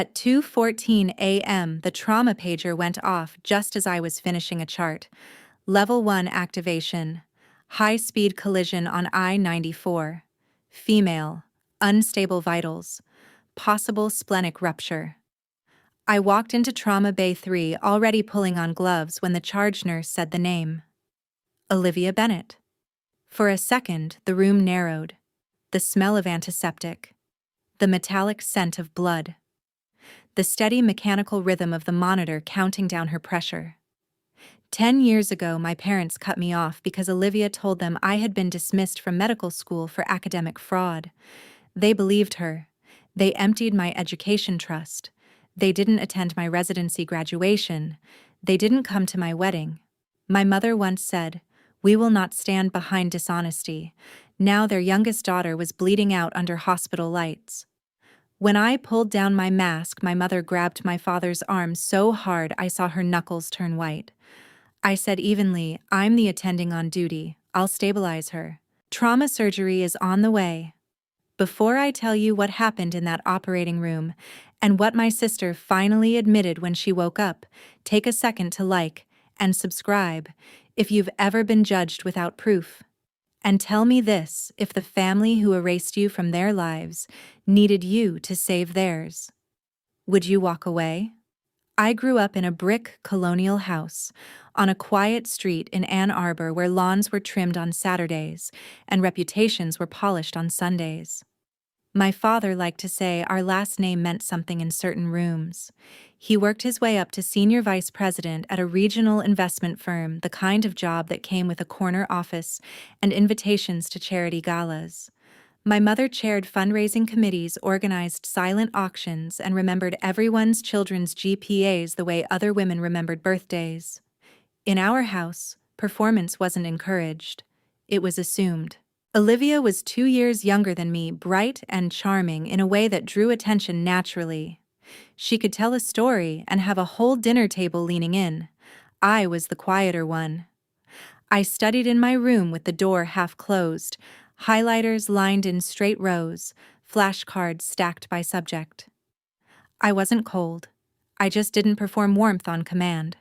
At 2:14 a.m., the trauma pager went off just as I was finishing a chart. Level 1 activation. High-speed collision on I-94. Female. Unstable vitals. Possible splenic rupture. I walked into Trauma Bay 3 already pulling on gloves when the charge nurse said the name. Olivia Bennett. For a second, the room narrowed. The smell of antiseptic. The metallic scent of blood. The steady mechanical rhythm of the monitor counting down her pressure. 10 years ago, my parents cut me off because Olivia told them I had been dismissed from medical school for academic fraud. They believed her. They emptied my education trust. They didn't attend my residency graduation. They didn't come to my wedding. My mother once said, "We will not stand behind dishonesty." Now their youngest daughter was bleeding out under hospital lights. When I pulled down my mask, my mother grabbed my father's arm so hard I saw her knuckles turn white. I said evenly, "I'm the attending on duty. I'll stabilize her. Trauma surgery is on the way." Before I tell you what happened in that operating room and what my sister finally admitted when she woke up, take a second to like and subscribe if you've ever been judged without proof. And tell me this, if the family who erased you from their lives needed you to save theirs, would you walk away? I grew up in a brick colonial house on a quiet street in Ann Arbor where lawns were trimmed on Saturdays and reputations were polished on Sundays. My father liked to say our last name meant something in certain rooms. He worked his way up to senior vice president at a regional investment firm, the kind of job that came with a corner office and invitations to charity galas. My mother chaired fundraising committees, organized silent auctions, and remembered everyone's children's GPAs the way other women remembered birthdays. In our house, performance wasn't encouraged. It was assumed. Olivia was 2 years younger than me, bright and charming in a way that drew attention naturally. She could tell a story and have a whole dinner table leaning in. I was the quieter one. I studied in my room with the door half closed, highlighters lined in straight rows, flashcards stacked by subject. I wasn't cold. I just didn't perform warmth on command.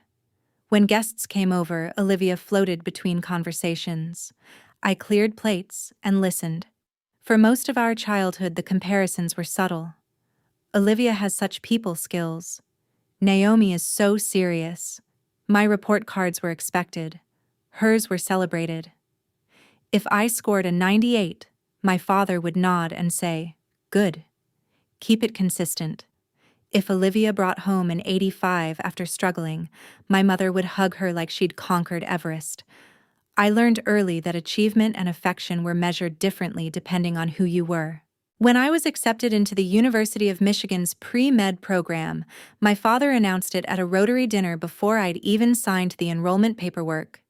When guests came over, Olivia floated between conversations. I cleared plates and listened. For most of our childhood, the comparisons were subtle. Olivia has such people skills. Naomi is so serious. My report cards were expected. Hers were celebrated. If I scored a 98, my father would nod and say, "Good. Keep it consistent." If Olivia brought home an 85 after struggling, my mother would hug her like she'd conquered Everest. I learned early that achievement and affection were measured differently depending on who you were. When I was accepted into the University of Michigan's pre-med program, my father announced it at a Rotary dinner before I'd even signed the enrollment paperwork.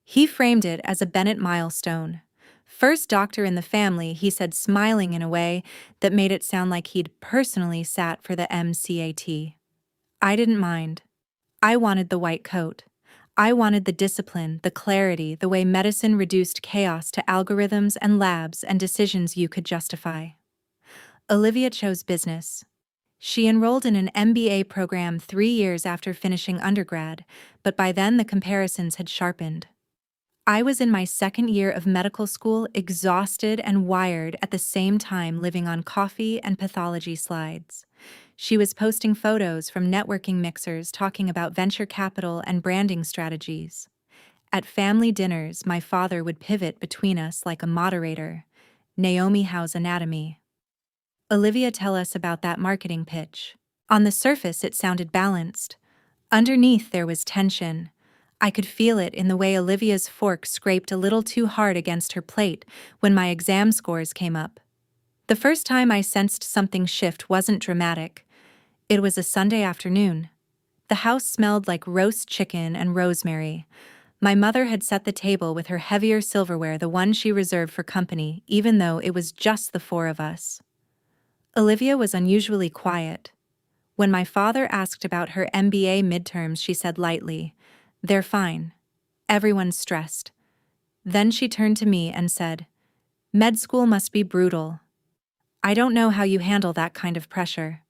He framed it as a Bennett milestone. First doctor in the family, he said, smiling in a way that made it sound like he'd personally sat for the MCAT. I didn't mind. I wanted the white coat. I wanted the discipline, the clarity, the way medicine reduced chaos to algorithms and labs and decisions you could justify. Olivia chose business. She enrolled in an MBA program 3 years after finishing undergrad, but by then the comparisons had sharpened. I was in my second year of medical school, exhausted and wired at the same time, living on coffee and pathology slides. She was posting photos from networking mixers talking about venture capital and branding strategies. At family dinners, my father would pivot between us like a moderator. "Naomi, how's anatomy?" "Olivia, tell us about that marketing pitch." On the surface, it sounded balanced. Underneath, there was tension. I could feel it in the way Olivia's fork scraped a little too hard against her plate when my exam scores came up. The first time I sensed something shift wasn't dramatic. It was a Sunday afternoon. The house smelled like roast chicken and rosemary. My mother had set the table with her heavier silverware, the one she reserved for company, even though it was just the 4 of us. Olivia was unusually quiet. When my father asked about her MBA midterms, she said lightly, "They're fine. Everyone's stressed." Then she turned to me and said, "Med school must be brutal. I don't know how you handle that kind of pressure."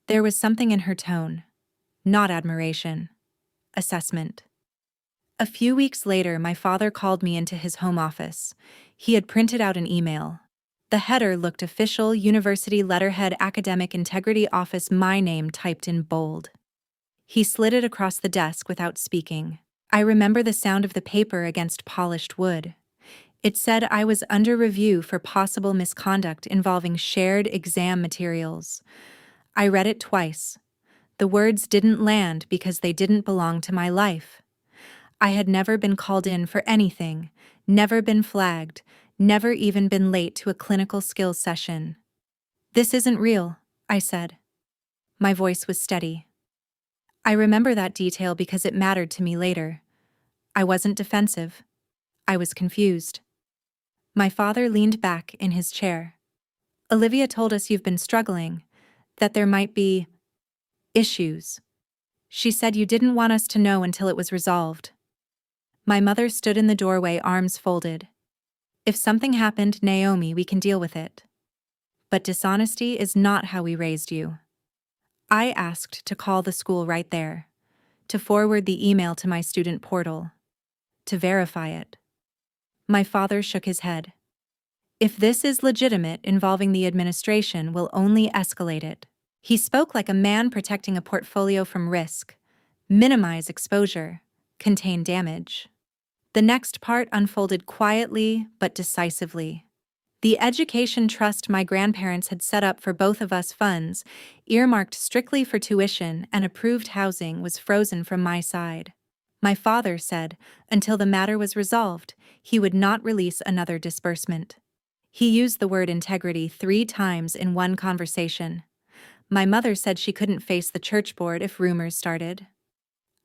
There was something in her tone. Not admiration. Assessment. A few weeks later, my father called me into his home office. He had printed out an email. The header looked official, university letterhead, academic integrity office, my name typed in bold. He slid it across the desk without speaking. I remember the sound of the paper against polished wood. It said I was under review for possible misconduct involving shared exam materials. I read it twice. The words didn't land because they didn't belong to my life. I had never been called in for anything, never been flagged, never even been late to a clinical skills session. "This isn't real," I said. My voice was steady. I remember that detail because it mattered to me later. I wasn't defensive. I was confused. My father leaned back in his chair. "Olivia told us you've been struggling, that there might be issues. She said you didn't want us to know until it was resolved." My mother stood in the doorway, arms folded. "If something happened, Naomi, we can deal with it. But dishonesty is not how we raised you." I asked to call the school right there, to forward the email to my student portal, to verify it. My father shook his head. "If this is legitimate, involving the administration will only escalate it." He spoke like a man protecting a portfolio from risk. Minimize exposure, contain damage. The next part unfolded quietly but decisively. The education trust my grandparents had set up for both of us, funds, earmarked strictly for tuition and approved housing, was frozen from my side. My father said, until the matter was resolved, he would not release another disbursement. He used the word integrity 3 times in one conversation. My mother said she couldn't face the church board if rumors started.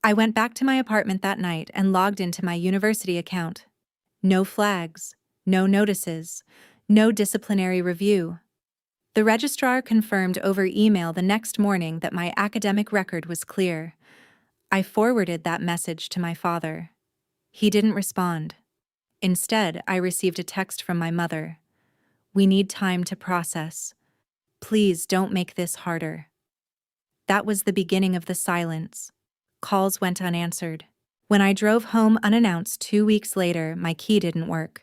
I went back to my apartment that night and logged into my university account. No flags, no notices, no disciplinary review. The registrar confirmed over email the next morning that my academic record was clear. I forwarded that message to my father. He didn't respond. Instead, I received a text from my mother. "We need time to process. Please don't make this harder." That was the beginning of the silence. Calls went unanswered. When I drove home unannounced 2 weeks later, my key didn't work.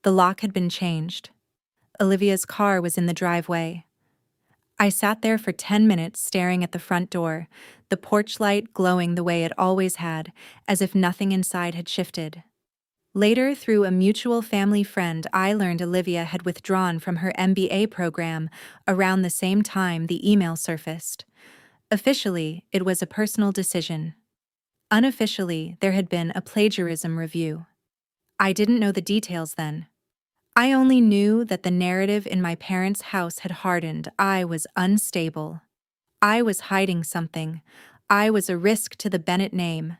The lock had been changed. Olivia's car was in the driveway. I sat there for 10 minutes staring at the front door, the porch light glowing the way it always had, as if nothing inside had shifted. Later, through a mutual family friend, I learned Olivia had withdrawn from her MBA program around the same time the email surfaced. Officially, it was a personal decision. Unofficially, there had been a plagiarism review. I didn't know the details then. I only knew that the narrative in my parents' house had hardened. I was unstable. I was hiding something. I was a risk to the Bennett name.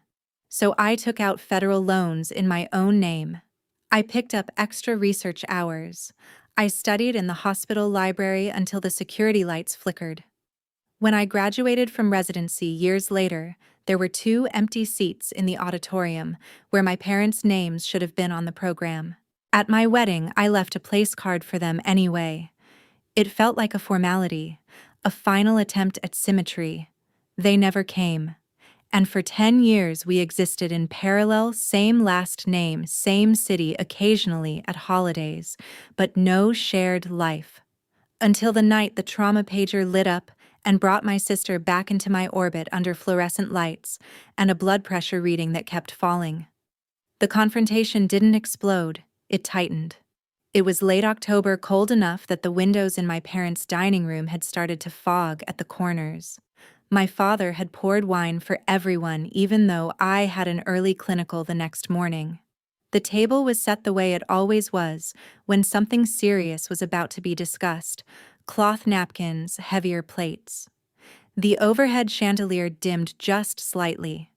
So I took out federal loans in my own name. I picked up extra research hours. I studied in the hospital library until the security lights flickered. When I graduated from residency years later, there were 2 empty seats in the auditorium where my parents' names should have been on the program. At my wedding, I left a place card for them anyway. It felt like a formality, a final attempt at symmetry. They never came. And for 10 years we existed in parallel, same last name, same city, occasionally at holidays, but no shared life. Until the night the trauma pager lit up and brought my sister back into my orbit under fluorescent lights and a blood pressure reading that kept falling. The confrontation didn't explode, it tightened. It was late October, cold enough that the windows in my parents' dining room had started to fog at the corners. My father had poured wine for everyone, even though I had an early clinical the next morning. The table was set the way it always was when something serious was about to be discussed: cloth napkins, heavier plates. The overhead chandelier dimmed just slightly.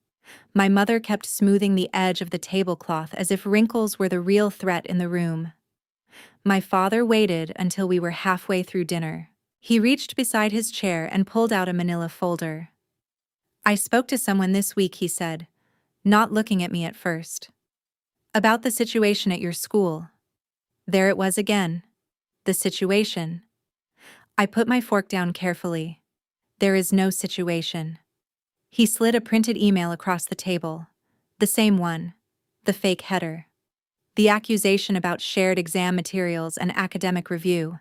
My mother kept smoothing the edge of the tablecloth as if wrinkles were the real threat in the room. My father waited until we were halfway through dinner. He reached beside his chair and pulled out a manila folder. "I spoke to someone this week," he said, not looking at me at first. "About the situation at your school." There it was again. The situation. I put my fork down carefully. There is no situation. He slid a printed email across the table. The same one. The fake header. The accusation about shared exam materials and academic review.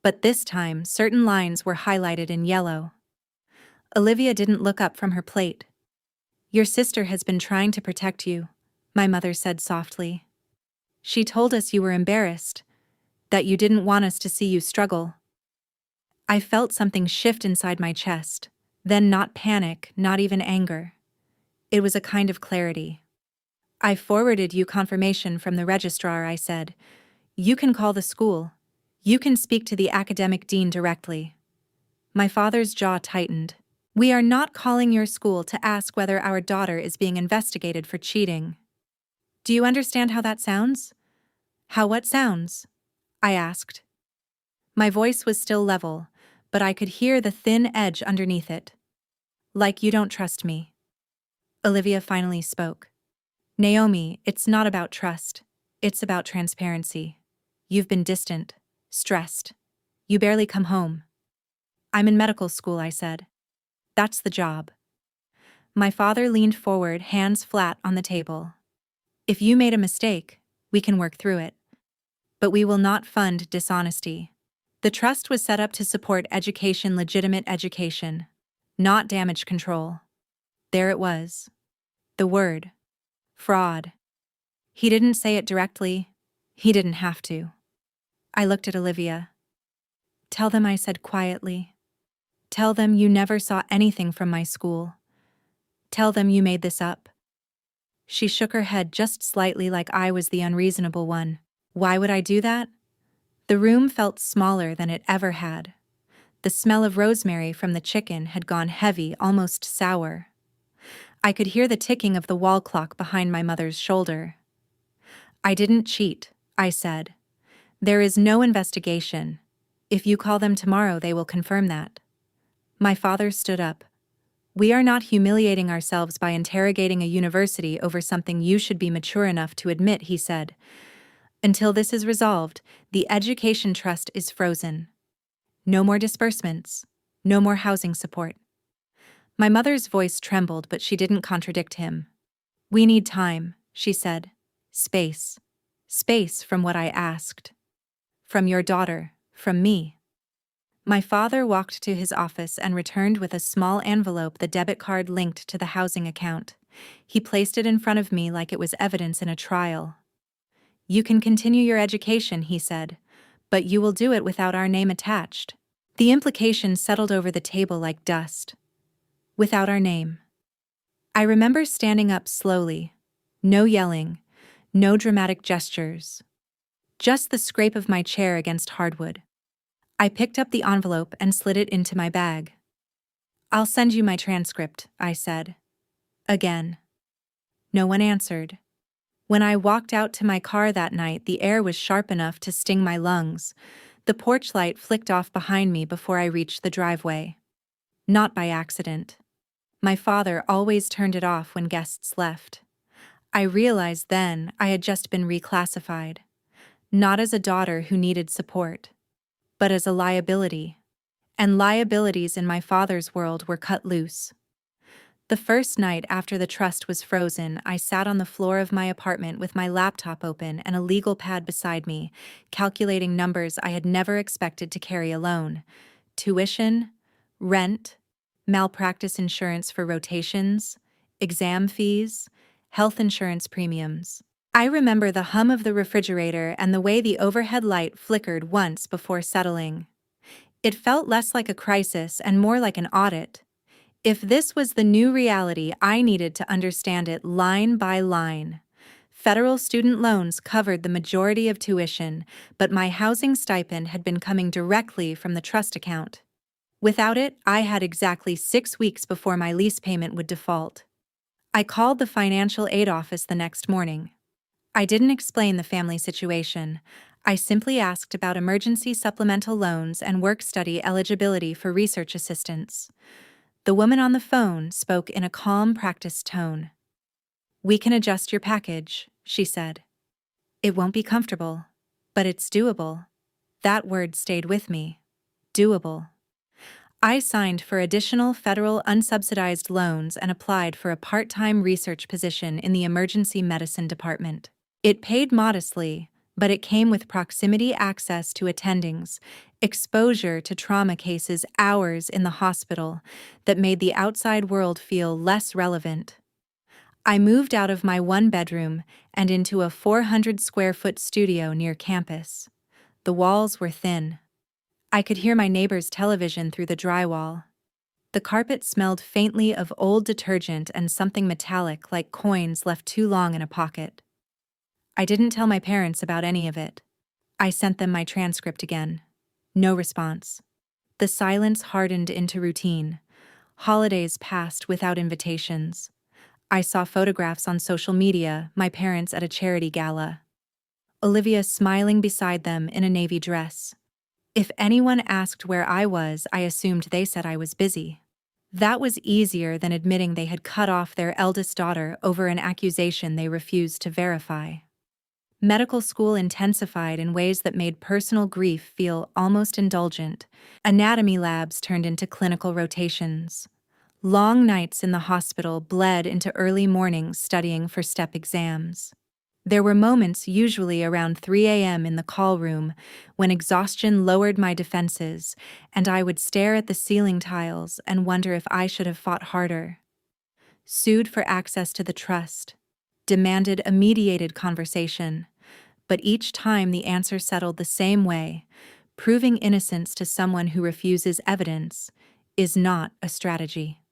But this time, certain lines were highlighted in yellow. Olivia didn't look up from her plate. "Your sister has been trying to protect you," my mother said softly. "She told us you were embarrassed, that you didn't want us to see you struggle." I felt something shift inside my chest, then not panic, not even anger. It was a kind of clarity. "I forwarded you confirmation from the registrar," I said. "You can call the school. You can speak to the academic dean directly." My father's jaw tightened. "We are not calling your school to ask whether our daughter is being investigated for cheating." "Do you understand how that sounds?" "How what sounds?" I asked. My voice was still level, but I could hear the thin edge underneath it. "Like you don't trust me." Olivia finally spoke. "Naomi, it's not about trust. It's about transparency. You've been distant, stressed. You barely come home." "I'm in medical school," I said. "That's the job." My father leaned forward, hands flat on the table. "If you made a mistake, we can work through it. But we will not fund dishonesty." The trust was set up to support education, legitimate education, not damage control. There it was. The word. Fraud. He didn't say it directly. He didn't have to. I looked at Olivia. "Tell them," I said quietly. "Tell them you never saw anything from my school. Tell them you made this up." She shook her head just slightly, like I was the unreasonable one. Why would I do that? The room felt smaller than it ever had. The smell of rosemary from the chicken had gone heavy, almost sour. I could hear the ticking of the wall clock behind my mother's shoulder. "I didn't cheat," I said. "There is no investigation. If you call them tomorrow, they will confirm that." My father stood up. "We are not humiliating ourselves by interrogating a university over something you should be mature enough to admit," he said. "Until this is resolved, the education trust is frozen. No more disbursements. No more housing support." My mother's voice trembled, but she didn't contradict him. "We need time," she said. "Space. Space from what I asked. From your daughter, from me." My father walked to his office and returned with a small envelope, the debit card linked to the housing account. He placed it in front of me like it was evidence in a trial. "You can continue your education," he said, "but you will do it without our name attached." The implication settled over the table like dust. Without our name. I remember standing up slowly. No yelling, no dramatic gestures. Just the scrape of my chair against hardwood. I picked up the envelope and slid it into my bag. "I'll send you my transcript," I said. Again. No one answered. When I walked out to my car that night, the air was sharp enough to sting my lungs. The porch light flicked off behind me before I reached the driveway. Not by accident. My father always turned it off when guests left. I realized then I had just been reclassified. Not as a daughter who needed support, but as a liability. And liabilities in my father's world were cut loose. The first night after the trust was frozen, I sat on the floor of my apartment with my laptop open and a legal pad beside me, calculating numbers I had never expected to carry alone. Tuition, rent, malpractice insurance for rotations, exam fees, health insurance premiums. I remember the hum of the refrigerator and the way the overhead light flickered once before settling. It felt less like a crisis and more like an audit. If this was the new reality, I needed to understand it line by line. Federal student loans covered the majority of tuition, but my housing stipend had been coming directly from the trust account. Without it, I had exactly 6 weeks before my lease payment would default. I called the financial aid office the next morning. I didn't explain the family situation. I simply asked about emergency supplemental loans and work-study eligibility for research assistance. The woman on the phone spoke in a calm, practiced tone. "We can adjust your package," she said. "It won't be comfortable, but it's doable." That word stayed with me. Doable. I signed for additional federal unsubsidized loans and applied for a part-time research position in the emergency medicine department. It paid modestly, but it came with proximity access to attendings, exposure to trauma cases, hours in the hospital that made the outside world feel less relevant. I moved out of my one-bedroom and into a 400-square-foot studio near campus. The walls were thin. I could hear my neighbor's television through the drywall. The carpet smelled faintly of old detergent and something metallic like coins left too long in a pocket. I didn't tell my parents about any of it. I sent them my transcript again. No response. The silence hardened into routine. Holidays passed without invitations. I saw photographs on social media, my parents at a charity gala. Olivia smiling beside them in a navy dress. If anyone asked where I was, I assumed they said I was busy. That was easier than admitting they had cut off their eldest daughter over an accusation they refused to verify. Medical school intensified in ways that made personal grief feel almost indulgent. Anatomy labs turned into clinical rotations. Long nights in the hospital bled into early mornings studying for step exams. There were moments, usually around 3 a.m. in the call room, when exhaustion lowered my defenses, and I would stare at the ceiling tiles and wonder if I should have fought harder. Sued for access to the trust. Demanded a mediated conversation. But each time the answer settled the same way: proving innocence to someone who refuses evidence is not a strategy.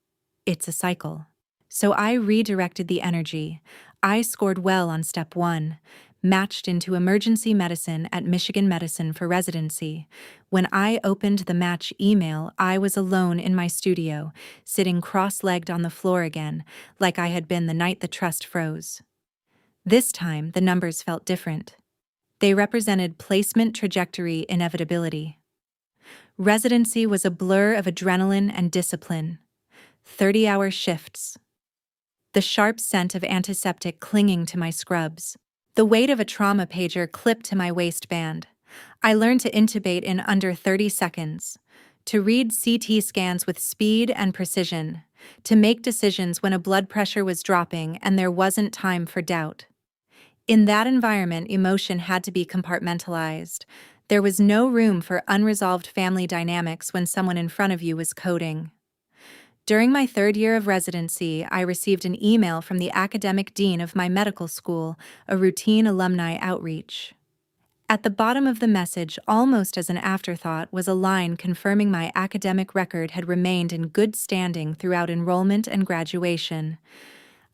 It's a cycle. So I redirected the energy. I scored well on step 1, matched into emergency medicine at Michigan Medicine for residency. When I opened the match email, I was alone in my studio, sitting cross-legged on the floor again, like I had been the night the trust froze. This time, the numbers felt different. They represented placement trajectory inevitability. Residency was a blur of adrenaline and discipline. 30-hour shifts. The sharp scent of antiseptic clinging to my scrubs. The weight of a trauma pager clipped to my waistband. I learned to intubate in under 30 seconds, to read CT scans with speed and precision, to make decisions when a blood pressure was dropping and there wasn't time for doubt. In that environment, emotion had to be compartmentalized. There was no room for unresolved family dynamics when someone in front of you was coding. During my 3rd year of residency, I received an email from the academic dean of my medical school, a routine alumni outreach. At the bottom of the message, almost as an afterthought, was a line confirming my academic record had remained in good standing throughout enrollment and graduation.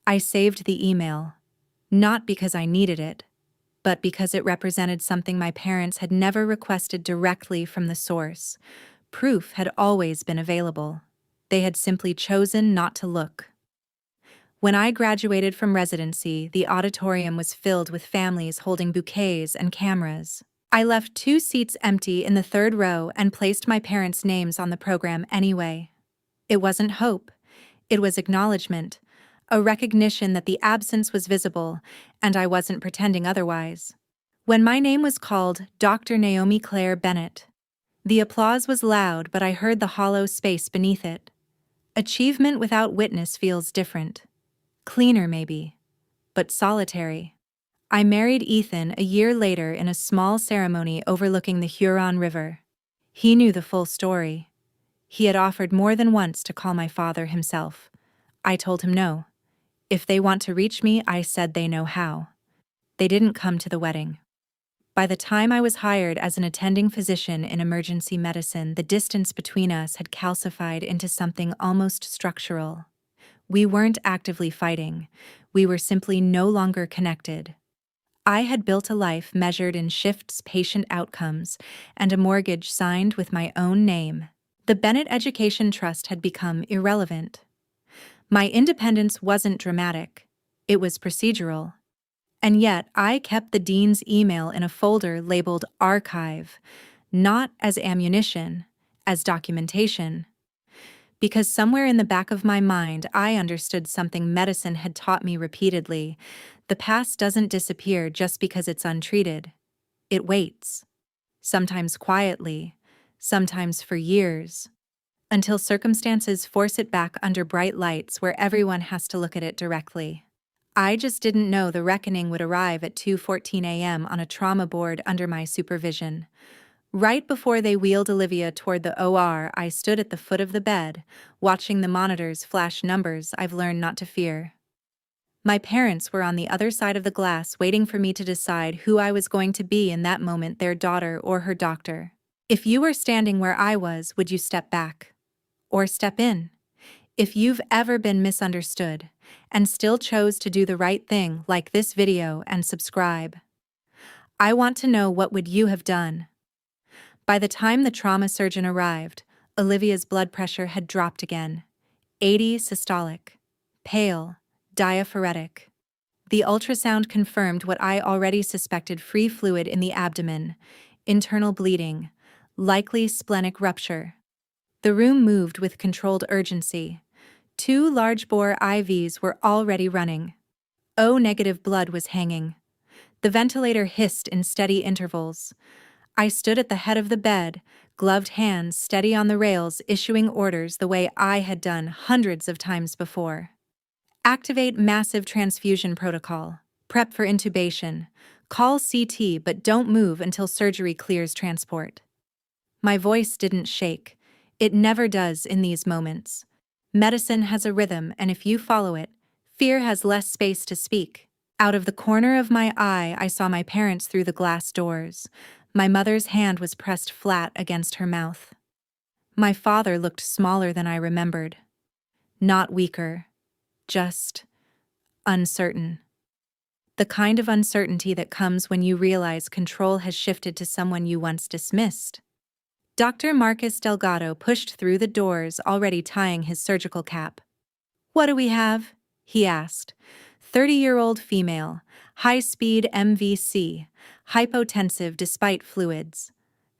I saved the email. Not because I needed it, but because it represented something my parents had never requested directly from the source. Proof had always been available. They had simply chosen not to look. When I graduated from residency, the auditorium was filled with families holding bouquets and cameras. I left 2 seats empty in the 3rd row and placed my parents' names on the program anyway. It wasn't hope. It was acknowledgement. A recognition that the absence was visible, and I wasn't pretending otherwise. When my name was called, Dr. Naomi Claire Bennett. The applause was loud, but I heard the hollow space beneath it. Achievement without witness feels different. Cleaner, maybe, but solitary. I married Ethan a year later in a small ceremony overlooking the Huron River. He knew the full story. He had offered more than once to call my father himself. I told him no. If they want to reach me, I said they know how. They didn't come to the wedding. By the time I was hired as an attending physician in emergency medicine, the distance between us had calcified into something almost structural. We weren't actively fighting. We were simply no longer connected. I had built a life measured in shifts, patient outcomes, and a mortgage signed with my own name. The Bennett Education Trust had become irrelevant. My independence wasn't dramatic. It was procedural. And yet, I kept the dean's email in a folder labeled Archive, not as ammunition, as documentation. Because somewhere in the back of my mind, I understood something medicine had taught me repeatedly. The past doesn't disappear just because it's untreated. It waits. Sometimes quietly, sometimes for years. until circumstances force it back under bright lights where everyone has to look at it directly. I just didn't know the reckoning would arrive at 2:14 a.m. on a trauma board under my supervision. Right before they wheeled Olivia toward the OR, I stood at the foot of the bed, watching the monitors flash numbers I've learned not to fear. My parents were on the other side of the glass waiting for me to decide who I was going to be in that moment, their daughter or her doctor. If you were standing where I was, would you step back? Or step in? If you've ever been misunderstood and still chose to do the right thing, like this video and subscribe. I want to know, what would you have done? By the time the trauma surgeon arrived, Olivia's blood pressure had dropped again. 80 systolic. Pale. Diaphoretic. The ultrasound confirmed what I already suspected: free fluid in the abdomen, internal bleeding, likely splenic rupture. The room moved with controlled urgency. 2 large-bore IVs were already running. O-negative blood was hanging. The ventilator hissed in steady intervals. I stood at the head of the bed, gloved hands steady on the rails, issuing orders the way I had done hundreds of times before. Activate massive transfusion protocol. Prep for intubation. Call CT, but don't move until surgery clears transport. My voice didn't shake. It never does in these moments. Medicine has a rhythm, and if you follow it, fear has less space to speak. Out of the corner of my eye, I saw my parents through the glass doors. My mother's hand was pressed flat against her mouth. My father looked smaller than I remembered. Not weaker. Just uncertain. The kind of uncertainty that comes when you realize control has shifted to someone you once dismissed. Dr. Marcus Delgado pushed through the doors, already tying his surgical cap. "What do we have?" he asked. 30-year-old female, high-speed MVC, hypotensive despite fluids.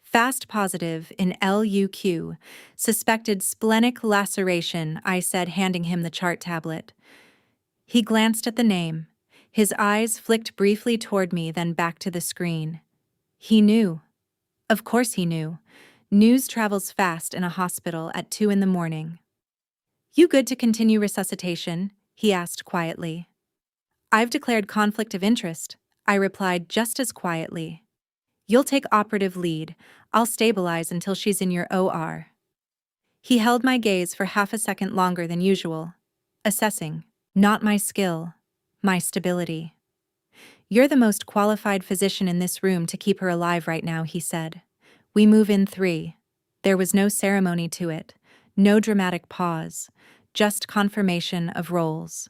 Fast positive in LUQ, suspected splenic laceration, I said, handing him the chart tablet. He glanced at the name. His eyes flicked briefly toward me, then back to the screen. He knew. Of course he knew. News travels fast in a hospital at 2 in the morning. "You good to continue resuscitation?" he asked quietly. "I've declared conflict of interest," I replied just as quietly. "You'll take operative lead. I'll stabilize until she's in your OR." He held my gaze for half a second longer than usual, assessing. Not my skill, my stability. "You're the most qualified physician in this room to keep her alive right now," he said. "We move in 3. There was no ceremony to it, no dramatic pause, just confirmation of roles.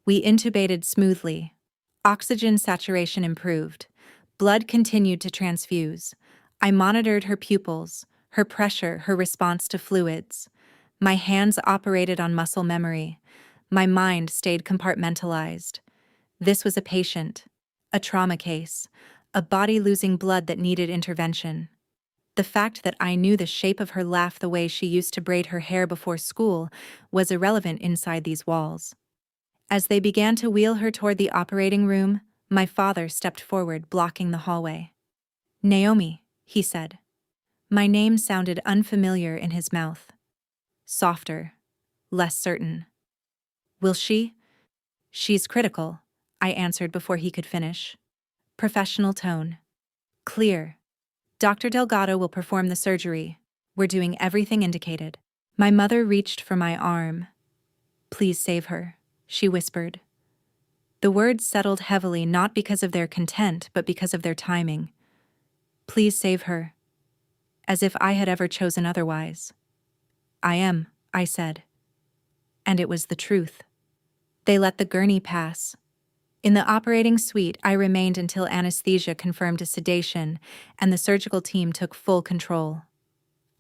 We intubated smoothly. Oxygen saturation improved. Blood continued to transfuse. I monitored her pupils, her pressure, her response to fluids. My hands operated on muscle memory. My mind stayed compartmentalized. This was a patient, a trauma case, a body losing blood that needed intervention. The fact that I knew the shape of her laugh, the way she used to braid her hair before school, was irrelevant inside these walls. As they began to wheel her toward the operating room, my father stepped forward, blocking the hallway. "Naomi," he said. My name sounded unfamiliar in his mouth. Softer, less certain. "Will she?" "She's critical," I answered before he could finish. Professional tone. Clear. "Dr. Delgado will perform the surgery. We're doing everything indicated." My mother reached for my arm. "Please save her," she whispered. The words settled heavily, not because of their content, but because of their timing. "Please save her." As if I had ever chosen otherwise. "I am," I said. And it was the truth. They let the gurney pass. In the operating suite, I remained until anesthesia confirmed a sedation, and the surgical team took full control.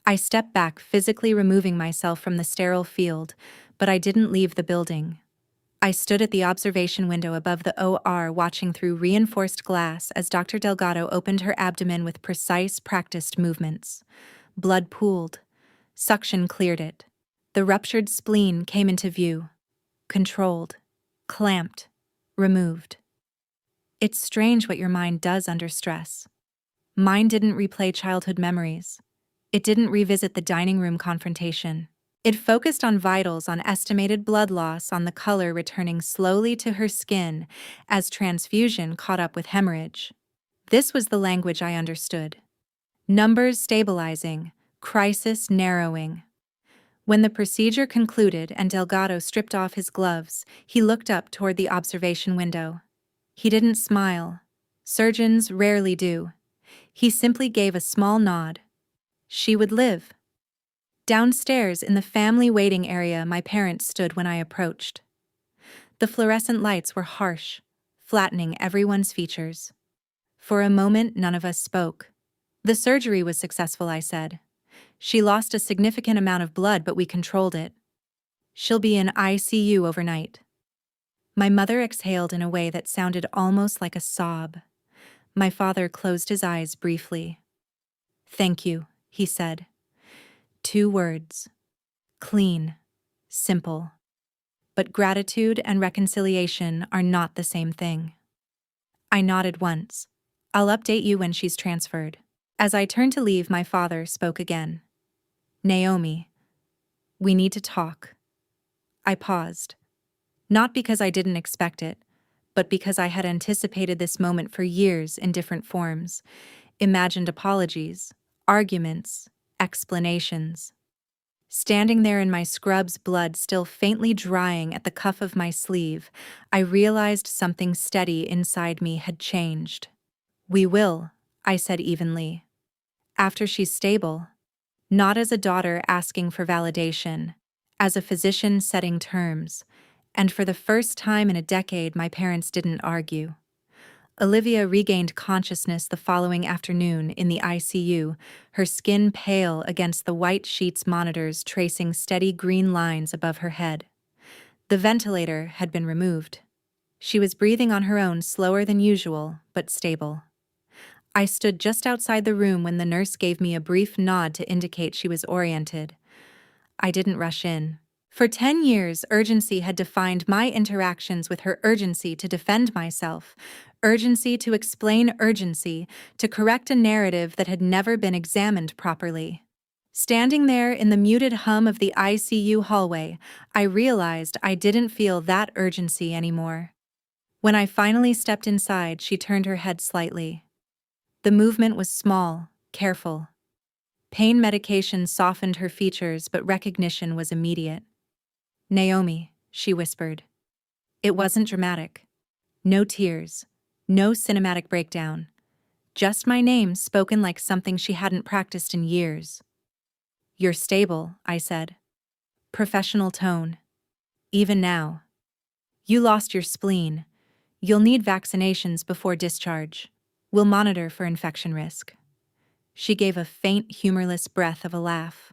I stepped back, physically removing myself from the sterile field, but I didn't leave the building. I stood at the observation window above the OR, watching through reinforced glass as Dr. Delgado opened her abdomen with precise, practiced movements. Blood pooled. Suction cleared it. The ruptured spleen came into view. Controlled. Clamped. Removed. It's strange what your mind does under stress. Mine didn't replay childhood memories. It didn't revisit the dining room confrontation. It focused on vitals, on estimated blood loss, on the color returning slowly to her skin as transfusion caught up with hemorrhage. This was the language I understood. Numbers stabilizing, crisis narrowing. When the procedure concluded and Delgado stripped off his gloves, he looked up toward the observation window. He didn't smile. Surgeons rarely do. He simply gave a small nod. She would live. Downstairs in the family waiting area, my parents stood when I approached. The fluorescent lights were harsh, flattening everyone's features. For a moment, none of us spoke. The surgery was successful, I said. She lost a significant amount of blood, but we controlled it. She'll be in ICU overnight. My mother exhaled in a way that sounded almost like a sob. My father closed his eyes briefly. "Thank you," he said. 2 words. Clean. Simple. But gratitude and reconciliation are not the same thing. I nodded once. "I'll update you when she's transferred." As I turned to leave, my father spoke again. "Naomi, we need to talk." I paused. Not because I didn't expect it, but because I had anticipated this moment for years in different forms. Imagined apologies, arguments, explanations. Standing there in my scrub's blood still faintly drying at the cuff of my sleeve, I realized something steady inside me had changed. "We will," I said evenly. "After she's stable." Not as a daughter asking for validation, as a physician setting terms, and for the first time in a decade my parents didn't argue. Olivia regained consciousness the following afternoon in the ICU, her skin pale against the white sheet's monitors tracing steady green lines above her head. The ventilator had been removed. She was breathing on her own, slower than usual, but stable. I stood just outside the room when the nurse gave me a brief nod to indicate she was oriented. I didn't rush in. For 10 years, urgency had defined my interactions with her: urgency to defend myself, urgency to explain urgency, to correct a narrative that had never been examined properly. Standing there in the muted hum of the ICU hallway, I realized I didn't feel that urgency anymore. When I finally stepped inside, she turned her head slightly. The movement was small, careful. Pain medication softened her features, but recognition was immediate. "Naomi," she whispered. It wasn't dramatic. No tears. No cinematic breakdown. Just my name spoken like something she hadn't practiced in years. "You're stable," I said. Professional tone. "Even now. You lost your spleen. You'll need vaccinations before discharge. We'll monitor for infection risk." She gave a faint, humorless breath of a laugh.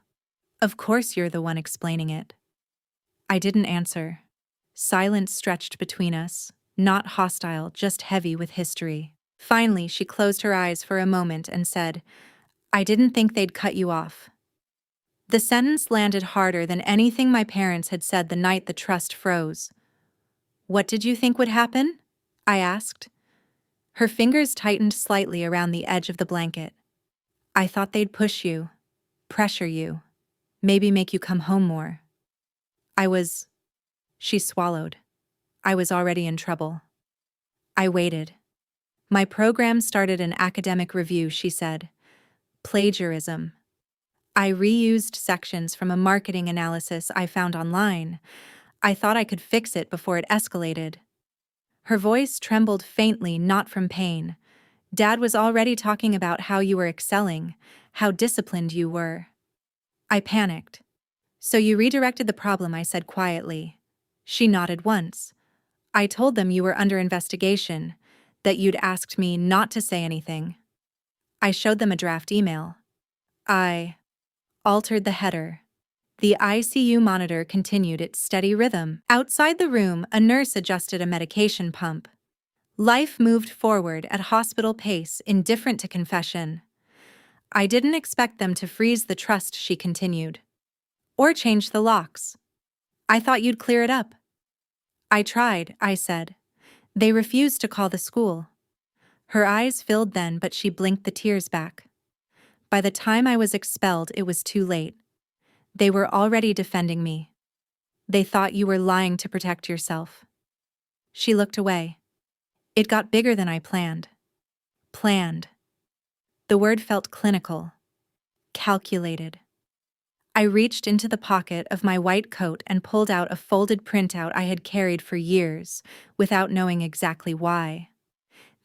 "Of course you're the one explaining it." I didn't answer. Silence stretched between us, not hostile, just heavy with history. Finally, she closed her eyes for a moment and said, "I didn't think they'd cut you off." The sentence landed harder than anything my parents had said the night the trust froze. "What did you think would happen?" I asked. Her fingers tightened slightly around the edge of the blanket. "I thought they'd push you, pressure you, maybe make you come home more." She swallowed. I was already in trouble. I waited. "My program started an academic review," she said. "Plagiarism. I reused sections from a marketing analysis I found online. I thought I could fix it before it escalated." Her voice trembled faintly, not from pain. "Dad was already talking about how you were excelling, how disciplined you were." I panicked. "So you redirected the problem," I said quietly. She nodded once. "I told them you were under investigation, that you'd asked me not to say anything." I showed them a draft email. I altered the header. The ICU monitor continued its steady rhythm. Outside the room, a nurse adjusted a medication pump. Life moved forward at hospital pace, indifferent to confession. "I didn't expect them to freeze the trust," she continued. "Or change the locks. I thought you'd clear it up." "I tried," I said. "They refused to call the school." Her eyes filled then, but she blinked the tears back. By the time I was expelled, it was too late. They were already defending me. They thought you were lying to protect yourself. She looked away. It got bigger than I planned. Planned. The word felt clinical. Calculated. I reached into the pocket of my white coat and pulled out a folded printout I had carried for years, without knowing exactly why.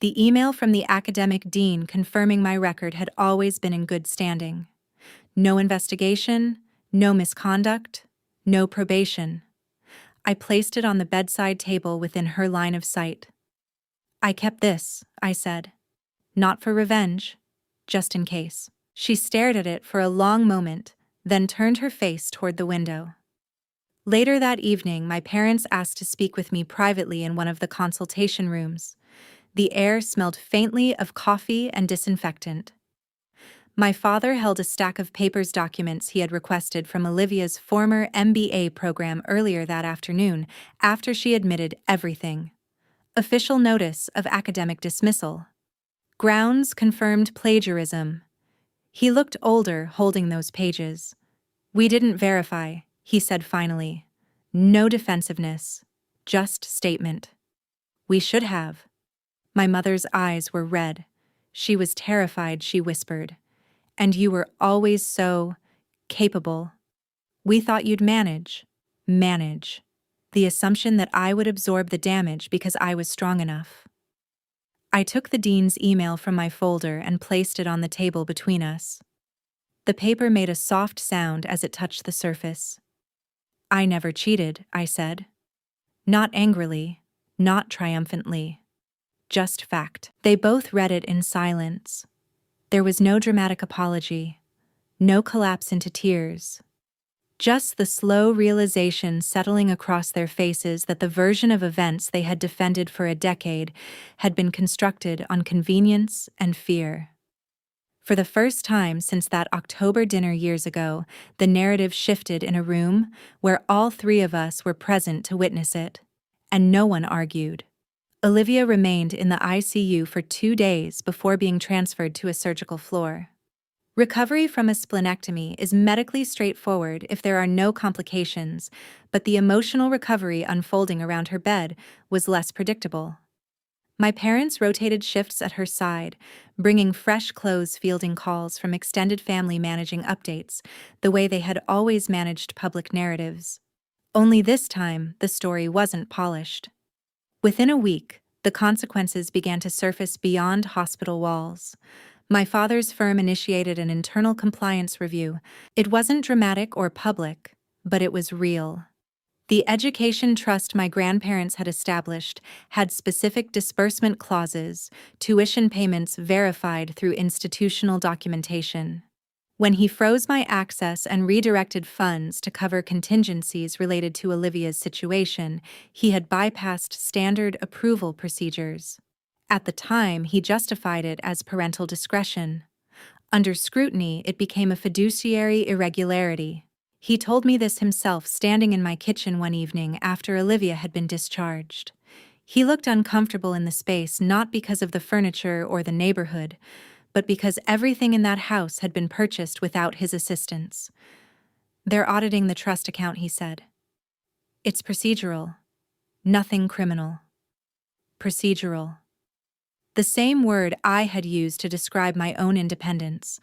The email from the academic dean confirming my record had always been in good standing. No investigation, no misconduct, no probation. I placed it on the bedside table within her line of sight. I kept this, I said. Not for revenge, just in case. She stared at it for a long moment, then turned her face toward the window. Later that evening, my parents asked to speak with me privately in one of the consultation rooms. The air smelled faintly of coffee and disinfectant. My father held a stack of papers documents he had requested from Olivia's former MBA program earlier that afternoon, after she admitted everything. Official notice of academic dismissal. Grounds confirmed plagiarism. He looked older holding those pages. We didn't verify, he said finally. No defensiveness. Just statement. We should have. My mother's eyes were red. She was terrified, she whispered. And you were always so capable. We thought you'd manage. Manage. The assumption that I would absorb the damage because I was strong enough. I took the dean's email from my folder and placed it on the table between us. The paper made a soft sound as it touched the surface. I never cheated, I said. Not angrily, not triumphantly. Just fact. They both read it in silence. There was no dramatic apology, no collapse into tears. Just the slow realization settling across their faces that the version of events they had defended for a decade had been constructed on convenience and fear. For the first time since that October dinner years ago, the narrative shifted in a room where all three of us were present to witness it, and no one argued. Olivia remained in the ICU for 2 days before being transferred to a surgical floor. Recovery from a splenectomy is medically straightforward if there are no complications, but the emotional recovery unfolding around her bed was less predictable. My parents rotated shifts at her side, bringing fresh clothes, fielding calls from extended family, managing updates, the way they had always managed public narratives. Only this time, the story wasn't polished. Within a week, the consequences began to surface beyond hospital walls. My father's firm initiated an internal compliance review. It wasn't dramatic or public, but it was real. The education trust my grandparents had established had specific disbursement clauses, tuition payments verified through institutional documentation. When he froze my access and redirected funds to cover contingencies related to Olivia's situation, he had bypassed standard approval procedures. At the time, he justified it as parental discretion. Under scrutiny, it became a fiduciary irregularity. He told me this himself standing in my kitchen one evening after Olivia had been discharged. He looked uncomfortable in the space not because of the furniture or the neighborhood, but because everything in that house had been purchased without his assistance. They're auditing the trust account, he said. It's procedural. Nothing criminal. Procedural. The same word I had used to describe my own independence.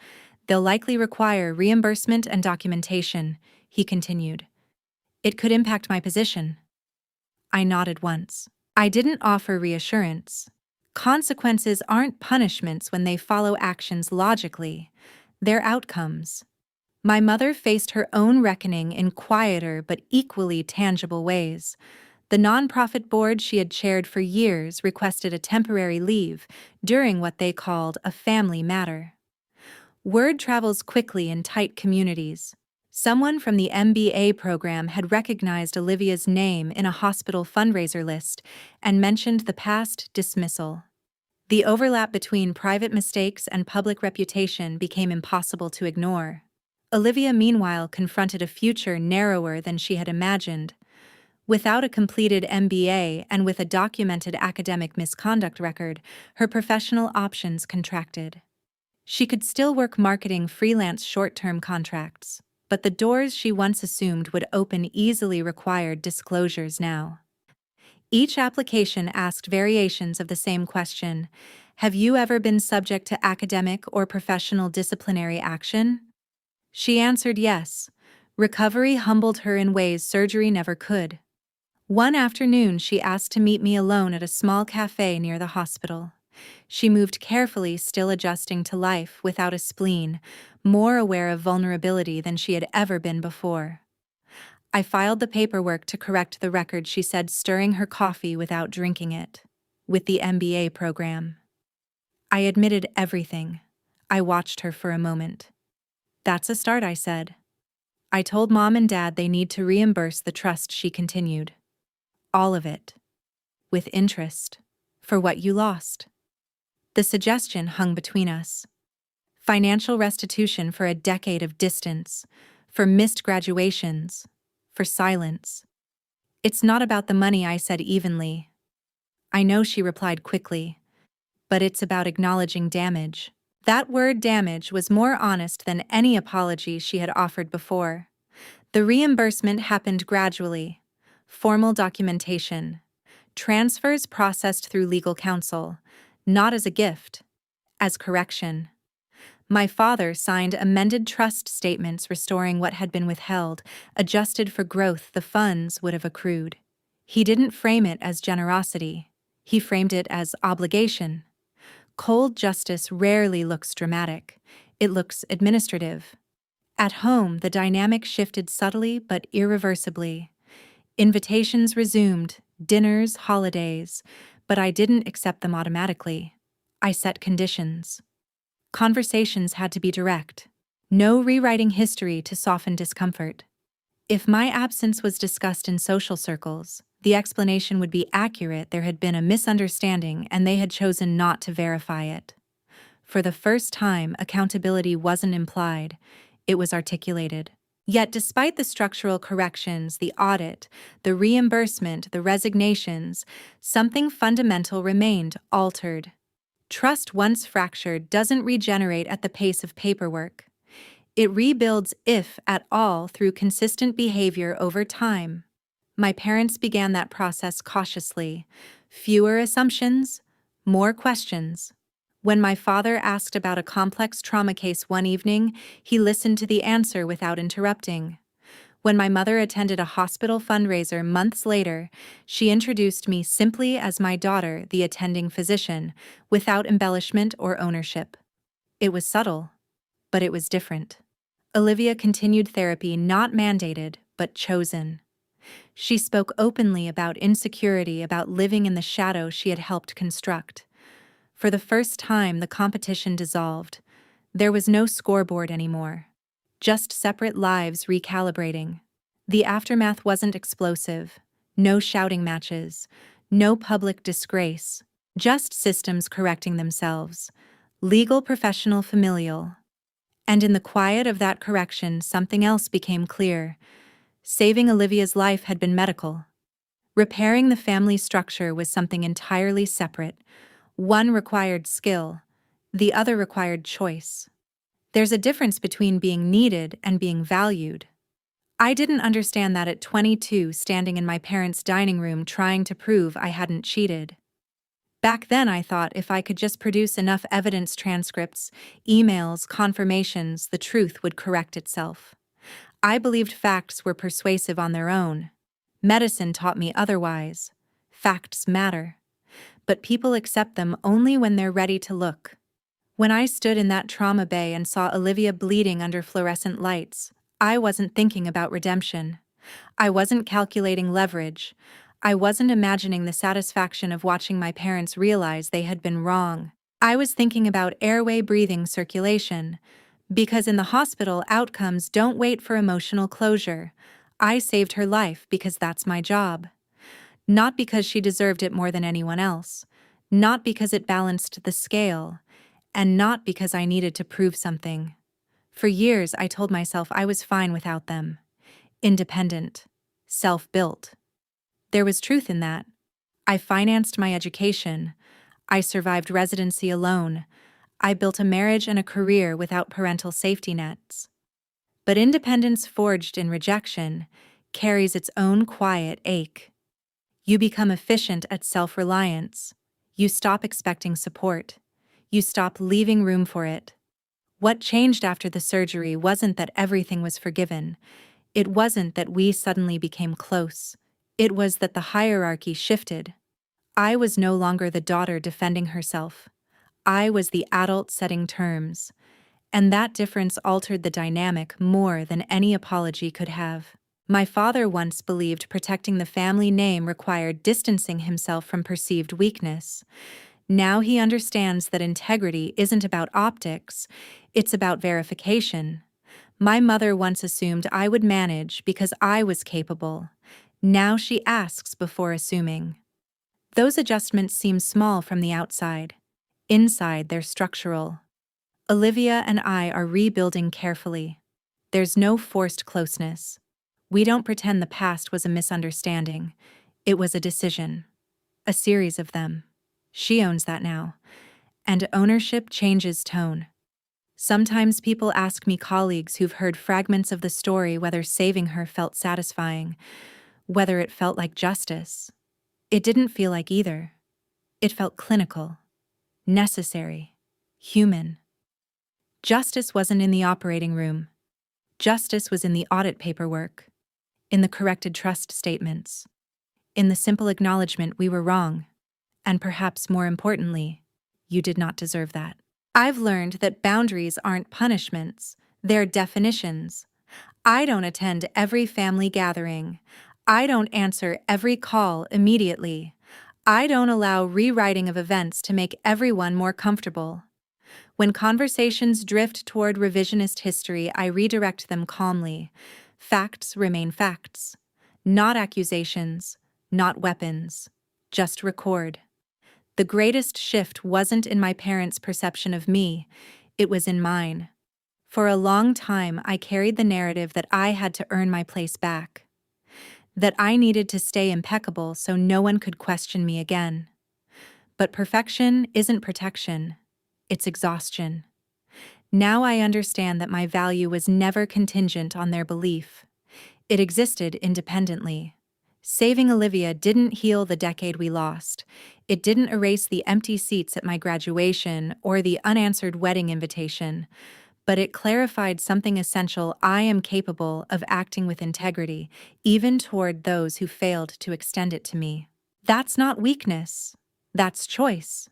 They'll likely require reimbursement and documentation, he continued. It could impact my position. I nodded once. I didn't offer reassurance. Consequences aren't punishments when they follow actions logically. They're outcomes. My mother faced her own reckoning in quieter but equally tangible ways. The nonprofit board she had chaired for years requested a temporary leave during what they called a family matter. Word travels quickly in tight communities. Someone from the MBA program had recognized Olivia's name in a hospital fundraiser list and mentioned the past dismissal. The overlap between private mistakes and public reputation became impossible to ignore. Olivia, meanwhile, confronted a future narrower than she had imagined. Without a completed MBA and with a documented academic misconduct record, her professional options contracted. She could still work marketing freelance short-term contracts, but the doors she once assumed would open easily required disclosures now. Each application asked variations of the same question: have you ever been subject to academic or professional disciplinary action? She answered yes. Recovery humbled her in ways surgery never could. One afternoon, she asked to meet me alone at a small cafe near the hospital. She moved carefully, still adjusting to life without a spleen, more aware of vulnerability than she had ever been before. I filed the paperwork to correct the record, she said, stirring her coffee without drinking it. With the MBA program. I admitted everything. I watched her for a moment. That's a start, I said. I told Mom and Dad they need to reimburse the trust, she continued. All of it. With interest. For what you lost. The suggestion hung between us. Financial restitution for a decade of distance, for missed graduations, for silence. It's not about the money, I said evenly. I know, she replied quickly, but it's about acknowledging damage. That word damage was more honest than any apology she had offered before. The reimbursement happened gradually. Formal documentation. Transfers processed through legal counsel, not as a gift, as correction. My father signed amended trust statements restoring what had been withheld, adjusted for growth the funds would have accrued. He didn't frame it as generosity. He framed it as obligation. Cold justice rarely looks dramatic. It looks administrative. At home, the dynamic shifted subtly but irreversibly. Invitations resumed, dinners, holidays, but I didn't accept them automatically. I set conditions. Conversations had to be direct. No rewriting history to soften discomfort. If my absence was discussed in social circles, the explanation would be accurate. There had been a misunderstanding and they had chosen not to verify it. For the first time, accountability wasn't implied, it was articulated. Yet despite the structural corrections, the audit, the reimbursement, the resignations, something fundamental remained altered. Trust once fractured doesn't regenerate at the pace of paperwork. It rebuilds, if at all, through consistent behavior over time. My parents began that process cautiously. Fewer assumptions, more questions. When my father asked about a complex trauma case one evening, he listened to the answer without interrupting. When my mother attended a hospital fundraiser months later, she introduced me simply as my daughter, the attending physician, without embellishment or ownership. It was subtle, but it was different. Olivia continued therapy, not mandated, but chosen. She spoke openly about insecurity, about living in the shadow she had helped construct. For the first time, the competition dissolved. There was no scoreboard anymore. Just separate lives recalibrating. The aftermath wasn't explosive. No shouting matches. No public disgrace. Just systems correcting themselves. Legal, professional, familial. And in the quiet of that correction, something else became clear. Saving Olivia's life had been medical. Repairing the family structure was something entirely separate. One required skill. The other required choice. There's a difference between being needed and being valued. I didn't understand that at 22, standing in my parents' dining room trying to prove I hadn't cheated. Back then I thought if I could just produce enough evidence, transcripts, emails, confirmations, the truth would correct itself. I believed facts were persuasive on their own. Medicine taught me otherwise. Facts matter. But people accept them only when they're ready to look. When I stood in that trauma bay and saw Olivia bleeding under fluorescent lights, I wasn't thinking about redemption. I wasn't calculating leverage. I wasn't imagining the satisfaction of watching my parents realize they had been wrong. I was thinking about airway, breathing, circulation. Because in the hospital, outcomes don't wait for emotional closure. I saved her life because that's my job. Not because she deserved it more than anyone else. Not because it balanced the scale. And not because I needed to prove something. For years, I told myself I was fine without them. Independent. Self-built. There was truth in that. I financed my education. I survived residency alone. I built a marriage and a career without parental safety nets. But independence forged in rejection carries its own quiet ache. You become efficient at self-reliance. You stop expecting support. You stop leaving room for it. What changed after the surgery wasn't that everything was forgiven. It wasn't that we suddenly became close. It was that the hierarchy shifted. I was no longer the daughter defending herself. I was the adult setting terms. And that difference altered the dynamic more than any apology could have. My father once believed protecting the family name required distancing himself from perceived weakness. Now he understands that integrity isn't about optics, it's about verification. My mother once assumed I would manage because I was capable. Now she asks before assuming. Those adjustments seem small from the outside. Inside, they're structural. Olivia and I are rebuilding carefully. There's no forced closeness. We don't pretend the past was a misunderstanding. It was a decision. A series of them. She owns that now. And ownership changes tone. Sometimes people ask me colleagues who've heard fragments of the story whether saving her felt satisfying, whether it felt like justice. It didn't feel like either. It felt clinical, necessary, human. Justice wasn't in the operating room. Justice was in the audit paperwork, in the corrected trust statements, in the simple acknowledgement we were wrong, and perhaps more importantly, you did not deserve that. I've learned that boundaries aren't punishments, they're definitions. I don't attend every family gathering. I don't answer every call immediately. I don't allow rewriting of events to make everyone more comfortable. When conversations drift toward revisionist history, I redirect them calmly. Facts remain facts. Not accusations, not weapons. Just record. The greatest shift wasn't in my parents' perception of me, it was in mine. For a long time, I carried the narrative that I had to earn my place back. That I needed to stay impeccable so no one could question me again. But perfection isn't protection, it's exhaustion. Now I understand that my value was never contingent on their belief. It existed independently. Saving Olivia didn't heal the decade we lost. It didn't erase the empty seats at my graduation or the unanswered wedding invitation. But it clarified something essential: I am capable of acting with integrity, even toward those who failed to extend it to me. That's not weakness. That's choice.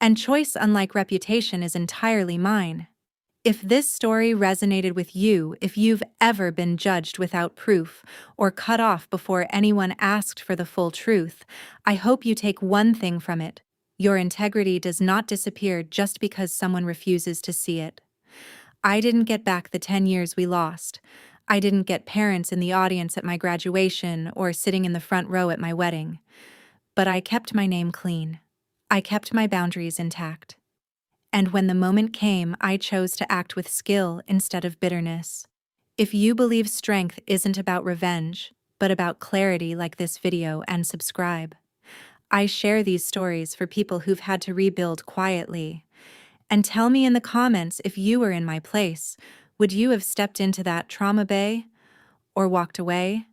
And choice, unlike reputation, is entirely mine. If this story resonated with you, if you've ever been judged without proof or cut off before anyone asked for the full truth, I hope you take one thing from it. Your integrity does not disappear just because someone refuses to see it. I didn't get back the 10 years we lost. I didn't get parents in the audience at my graduation or sitting in the front row at my wedding. But I kept my name clean. I kept my boundaries intact. And when the moment came, I chose to act with skill instead of bitterness. If you believe strength isn't about revenge, but about clarity like this video, and subscribe. I share these stories for people who've had to rebuild quietly. And tell me in the comments, if you were in my place, would you have stepped into that trauma bay or walked away?